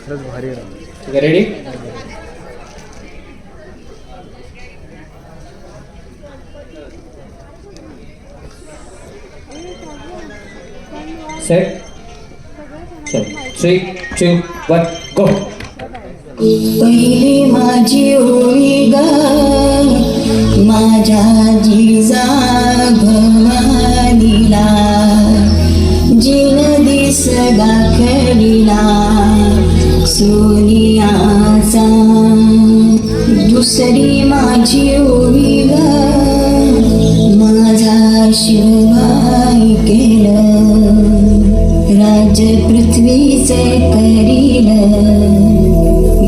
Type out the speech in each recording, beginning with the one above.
खरंच भारी आहे. रेडी? सेट. चल 3, 2, 1 गो. पहिली माझी ओळी ग माझ्या जिजा भवानीला जिन दिस दाखलिला सोनियाचा. दुसरी माझी ओळी ग माझा शिवाय केलं राज पृथ्वीचे करील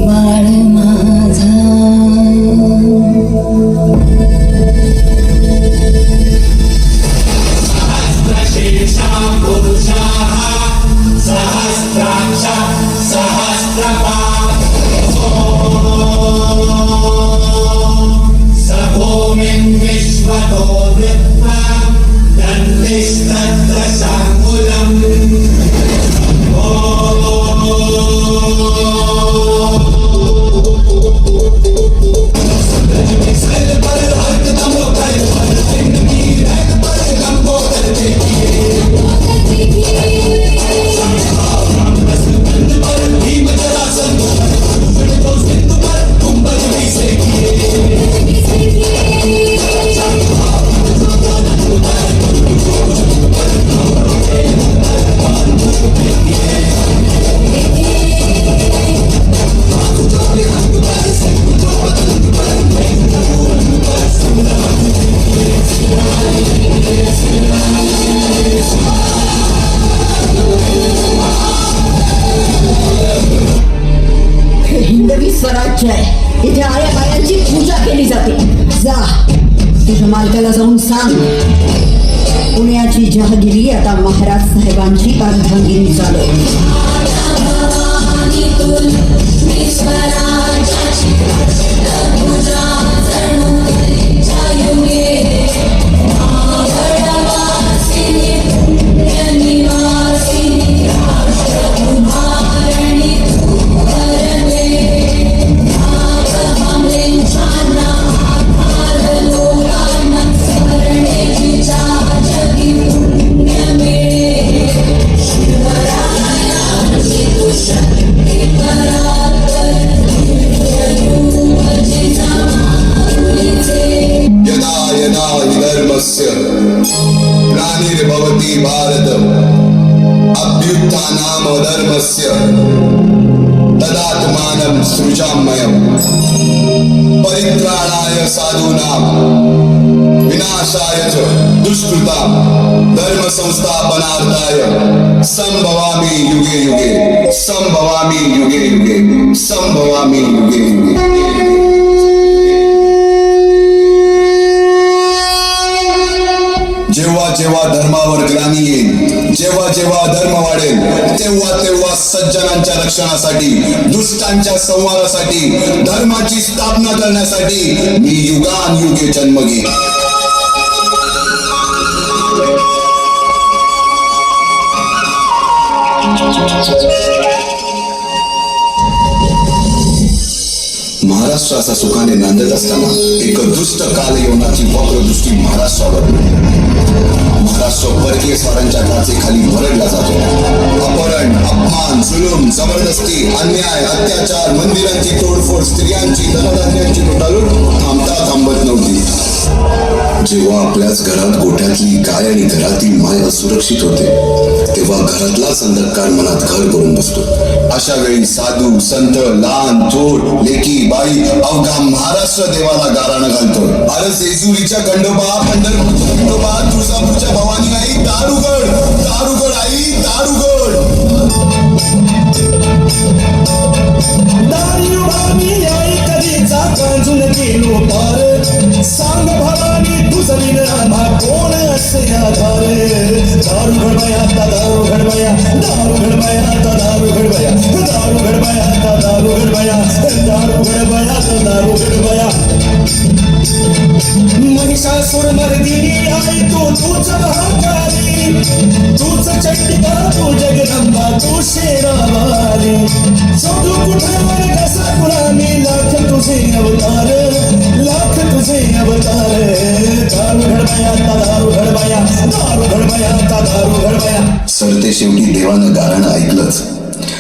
बाळ माझा. हिंदवी स्वराज्य आहे. इथे आया बायांची पूजा केली जाते. जा तुझ्या मालकाला जाऊन सांग पुण्याची जहागिरी आता महाराज साहेबांची अर्धांगिनी झाली. ग्लानिर्भवति भारत अभ्युत्थानाम धर्मस्य तदात्मानं सृजाम्यहं परित्राणाय साधूनां विनाशाय च दुष्कृतां धर्म संस्थापनार्थाय संभवामि युगे युगे संभवामि युगे युगे संभवामि युगे युगे. जेव्हा जेव्हा धर्मावर ग्लानी येईल, जेव्हा जेव्हा धर्म वाढेल, तेव्हा तेव्हा सज्जनांच्या रक्षणासाठी, दुष्टांच्या संहारासाठी, धर्माची स्थापना करण्यासाठी मी युगानुयुगे जन्म घेईन. महाराष्ट्राचा सुखाने नांदत असताना एक दुष्ट कालयवनाची वक्रदृष्टी महाराष्ट्रावर. महाराष्ट्र परकीय स्वारांच्या टाचेखाली भरडला जातो. अपहरण, अपमान, जुलूम, जबरदस्ती, अन्याय, अत्याचार, मंदिरांची तोडफोड, स्त्रियांची, धनधान्यांची लुटालूट थांबता थांबत नव्हती. जेव्हा आपल्याच घरात गोठ्यातली गाय आणि घरातील माय असुरक्षित होते, तेव्हा घरातलाच अंधकार मनात घर करून बसतो. अशा वेळी साधू, संत, लहान, थोर, लेकी, बाई अवघा महाराष्ट्र देवाला गाराणं घालतो. अरे जेजुरीच्या खंडोबा, पंढरपूरच्या खंडोबा, तुळजापूरच्या भवानी आई, दारुगड, दारुगड आई, दारुगड. दारुगड आई कधीचा कांजून गेलो पार, सांग भवानी तुझं विनरामा कोण असे आधार. दारुगड बाया, दारुगड बाया, दारुगड बाया, दारुगड बाया. दारू गडबया दारू गडबया महिषासुर मर्दिनी आई तूच महाकाली तूच चंडिका तू जगदंबा तू शेरावाली शोधू कुठावर कसा गुलामी लाख तुझे अवतार दारू घडबया दारू घडबया दारू घडबया दारू घडबया. सरते शेवटी देवानं गाणं ऐकलंच.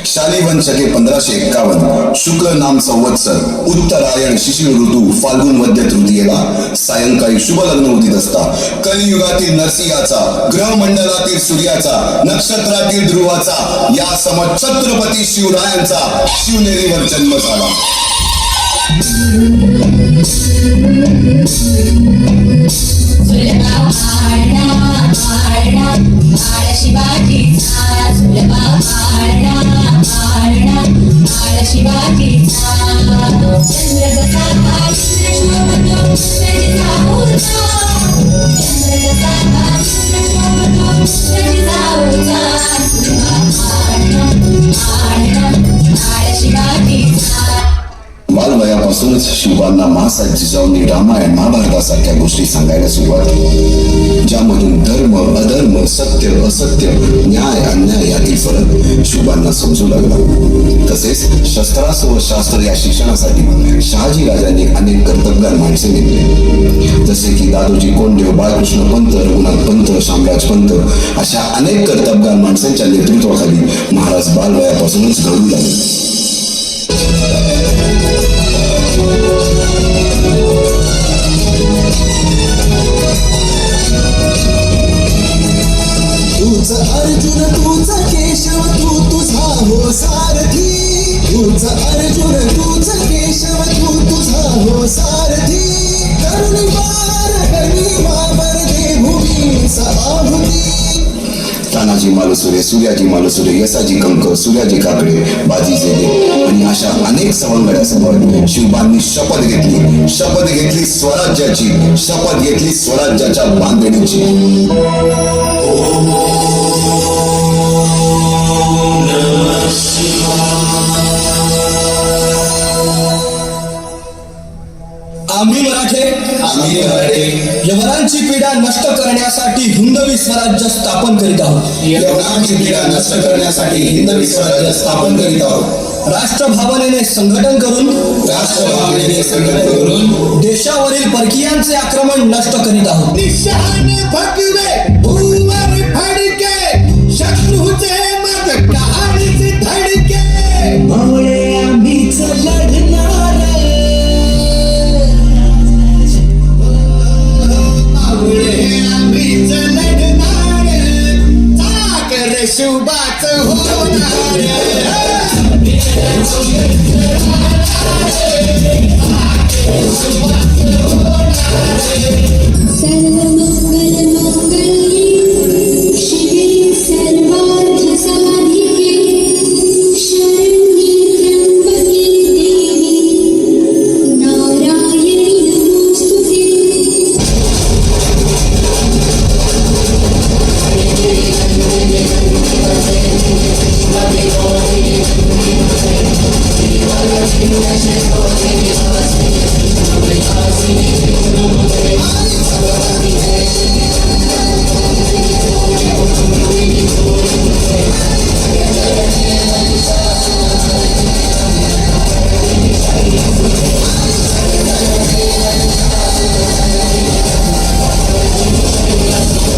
शालिवन शके 1551 शुक्ल नाम संवत्सर उत्तरायण शिशिर ऋतू फाल्गुन वद्य तृतीयेला सायंकाळी शुभ लग्न उदित असता कलियुगातील नरसिंहाचा ग्रहमंडलातील सूर्याचा नक्षत्रातील ध्रुवाचा या सम छत्रपती शिवरायांचा शिवनेरीवर जन्म झाला. बालवयापासूनच शिवांना मासात जिजाऊंनी रामायण महाभारतासारख्या गोष्टी सांगायला सुरुवात केली, ज्यामधून धर्म अधर्म सत्य असत्य न्याय अन्याय यातील फरक शिवांना समजू लागला. तसेच शस्त्रास्त्र व शास्त्र या शिक्षणासाठी शहाजी राजांनी अनेक कर्तबगार माणसे नेमले, जसे की दादोजी कोंडदेव, बाळकृष्ण पंत, रघुनाथ पंत, शामराज पंत अशा अनेक कर्तबगार माणसांच्या नेतृत्वाखाली महाराज बालवयापासूनच घडू लागले. तूच अर्जुन तूच केशव तू तुझा हो सारथी तूच अर्जुन तूच केशव तू तुझा हो सारथी करुणी वार दे भूमी सहाभूती. तानाजी मालुसरे, सूर्याजी मालुसरे, यसाजी कंक, सूर्याजी काकडे, बाजी जेले आणि अशा अनेक सवंगड्यासमोर शिवबांनी शपथ घेतली स्वराज्याची, शपथ घेतली स्वराज्याच्या बांधणीची. आम्ही मराठे यवनांची पीडा नष्ट करण्यासाठी हिंदवी स्वराज्य स्थापन करीत आहोत. यवनांची पीडा नष्ट करण्यासाठी हिंदवी स्वराज्य स्थापन करीत आहोत. राष्ट्रभावनेने संघटन करून देशावरील परकीयांचे आक्रमण नष्ट करीत आहोत. निशाने भगवे भूवर फडके शत्रूचे मग कहाणीचे धडके मावळे आम्हीच लढणार शिवबाच होणार. शिवे सर्वार्थ साधिके शरण्ये त्र्यंबके देवी नारायणी नमोस्तुते.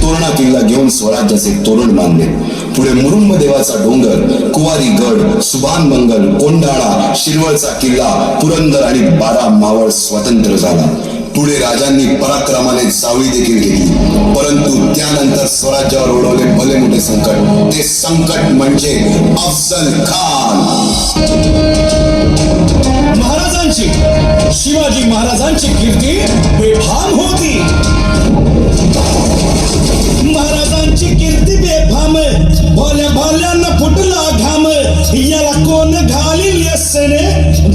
तोरणा किल्ला घेऊन स्वराज्याचे तोरण बांधले. पुढे मुरुंब देवाचा डोंगर, कुवारी गड, सुभान मंगल, कोंडाळा, शिरवळचा किल्ला, पुरंदर आणि 12 मावळ स्वतंत्र झाला. पुढे राजांनी पराक्रमाने जावळी देखील घेतली, परंतु त्यानंतर स्वराज्यावर ओढवले भले मोठे संकट. ते संकट म्हणजे अफजल खान. महाराजांची शिवाजी महाराजांची कीर्ती बेफाम होती. महाराजांची कीर्ती बेफाम भोल्या भोल्यांना फुटला घाम. याला कोण घालील यस्सेने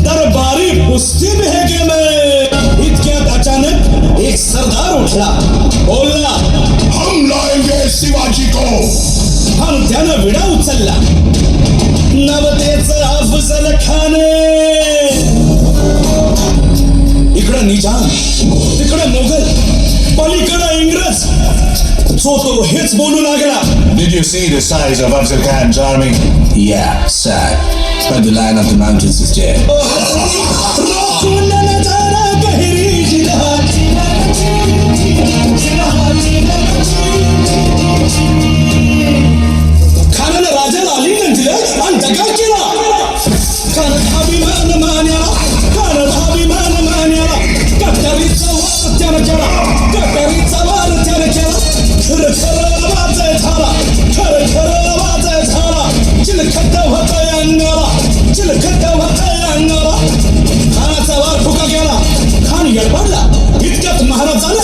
दरबारी कुस्ती भेगे में. इतक्यात अचानक एक सरदार उठला, बोलला हम लाएंगे शिवाजी को. आणि त्यानं विडा उचलला. नवतेच अफजल खान. इकडं निजाम, तिकडं मोगल, पलीकडं इंग्रज. जो तो हेच बोलू लागला. Did you see the size of Afzal Khan's army? Yeah, sad. But the line of the mountains is dead. रोखून नजारा गहिरी जिल्हाची. खानानं राजाला आलिंगन दिलं आणि दगा केला. खानाचा अभिमान मान्याला, खानाचा अभिमान मान्याला. कटारीचा वार त्यानं केला, कटारीचा वार त्यानं केला. खरं खरं वाजय झाला, खरं खरं वाजय झाला. चिलखत होतंय अंगाला, चिलखत होतंय अंगाला. खानाचा वार फुका गेला, खान गडबडला. इतक्यात महाराज झाला.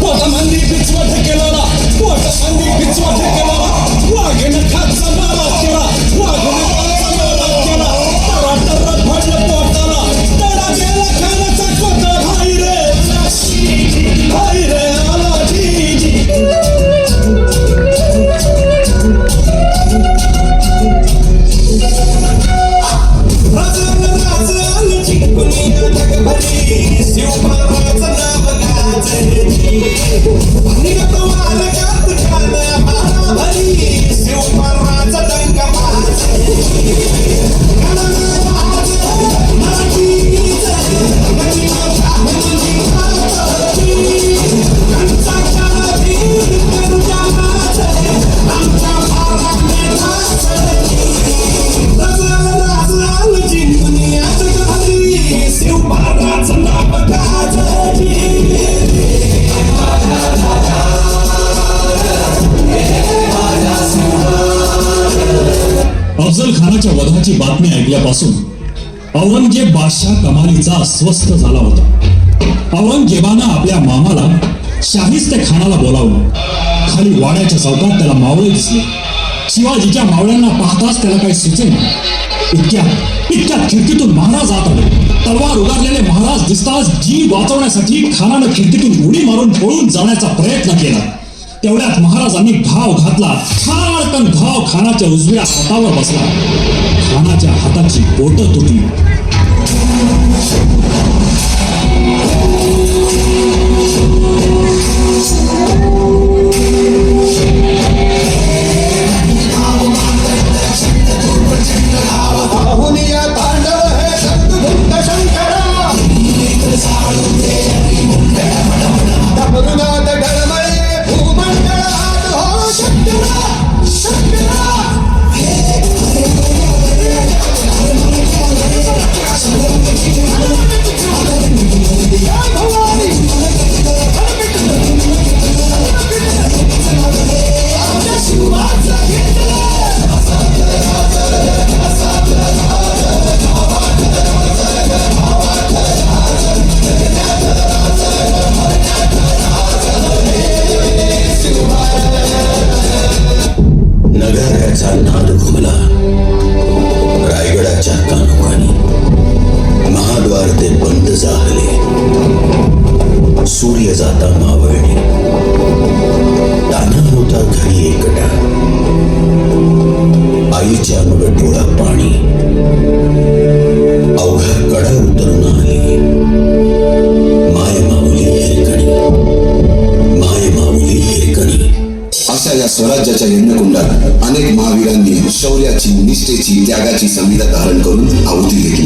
पोटामंदी पिचवट केलेला, पोटामंदी पिचवट केलेला. वाघेनं खाचा मारा केला, वाघेनं खाचा मारा केला. तरातरात भडलं पोटाला, तडा गेला खानाचा कोटा. भाई रे आला जी. राजाला जिंकुनिया जगभरी, शिवबाबाचं नाव गाजली. निघत वालगात खाना भाराभरी, शिवबाबाचा डंका वाजली. अफजल खानाच्या वधाची बातमी ऐकल्यापासून औरंगजेब बादशाह कमालीचा अस्वस्थ झाला होता. औरंगजेबानं आपल्या मामाला शाहिस्ते खानाला बोलावलं. खाली वाड्याच्या चौकात त्याला मावळे दिसले. शिवाजीच्या मावळ्यांना पाहताच त्याला काही सुचेना. इतक्यात खिडकीतून महाराज आत आले. तलवार उगारलेले महाराज दिसताच जीव वाचवण्यासाठी खानानं खिडकीतून उडी मारून पळून जाण्याचा प्रयत्न केला. तेवढ्यात महाराजांनी घाव घातला. खाडकन घाव खानाच्या उजव्या हातावर बसला. खानाच्या हाताची बोटं तुटली. नगाऱ्याचा नाद घुमला रायगडाच्या कानोकानी. महाद्वार ते बंद झाले. सूर्य जाता मावळणे. ताना होता घरी एकटा. आईच्या मग डोळा पाणी. अवघा कडा उतरून आली. माय माऊली हिरकणी, माय माऊली हिरकणी. अशा या स्वराज्याच्या यज्ञकुंडात अनेक महावीरांनी शौर्याची, निष्ठेची, त्यागाची संविधा धारण करून आहुती दिली.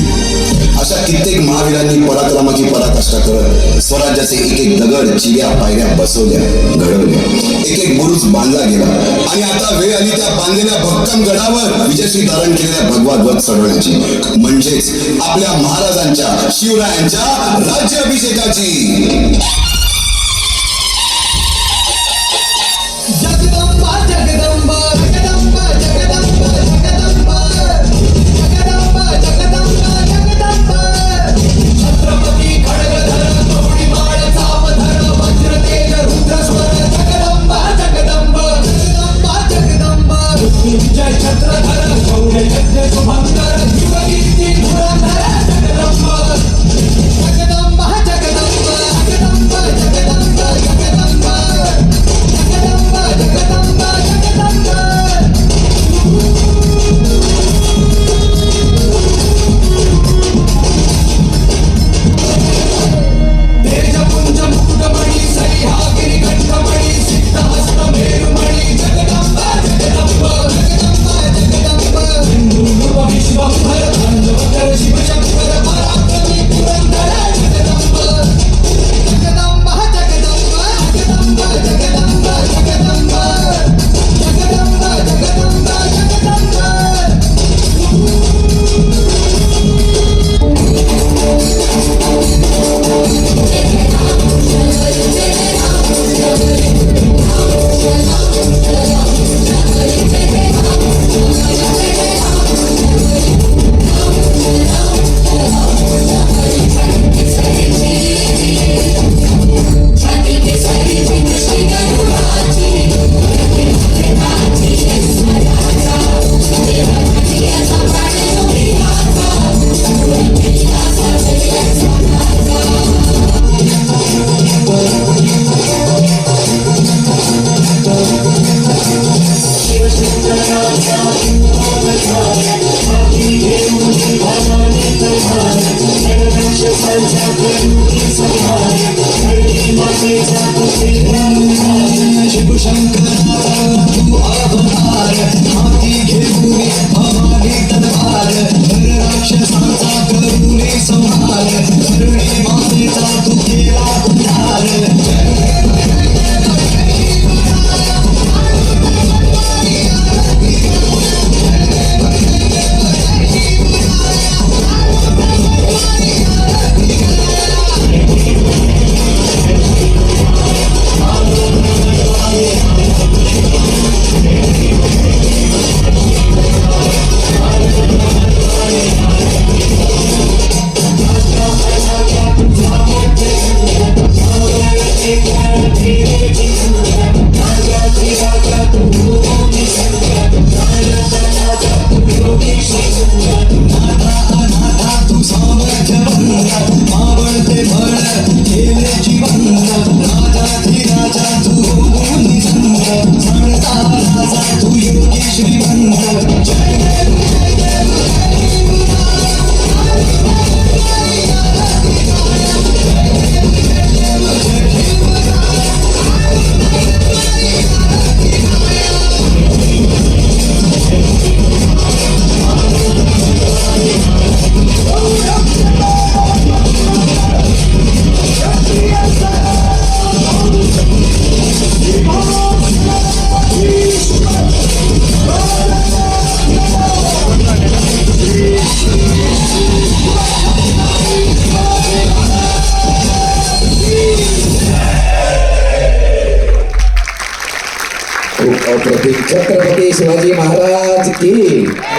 अशा कित्येक महावीरांनी पराक्रमाची पराकाष्ठा करत स्वराज्याचे एक एक दगड, चिऱ्या, पायऱ्या बसवल्या, घडवल्या. एक एक बुरुज बांधला गेला. आणि आता वेळ आली त्या बांधलेल्या भक्कम गडावर विजयश्री धारण केलेल्या भगवा ध्वज चढवण्याची, म्हणजेच आपल्या महाराजांच्या, शिवरायांच्या राज्याभिषेकाची. जगदंबा जगदंबा जगदंबा जगदंबा जगदंबा जगदंबा जगदंबा जगदंबा. छत्रपती खडगधर तोडी माळ चापधर वज्र तेज रुद्रस्वर. जगदंबा जगदंबा जगदंबा जगदंबा. मृत्युंजय छत्रधर शौर्य यज्ञ शुभंकर युगकीर्ती धुरंधर. जगदंबा जगदंबा जगदंबा जगदंबा. छत्रपती शिवाजी महाराज की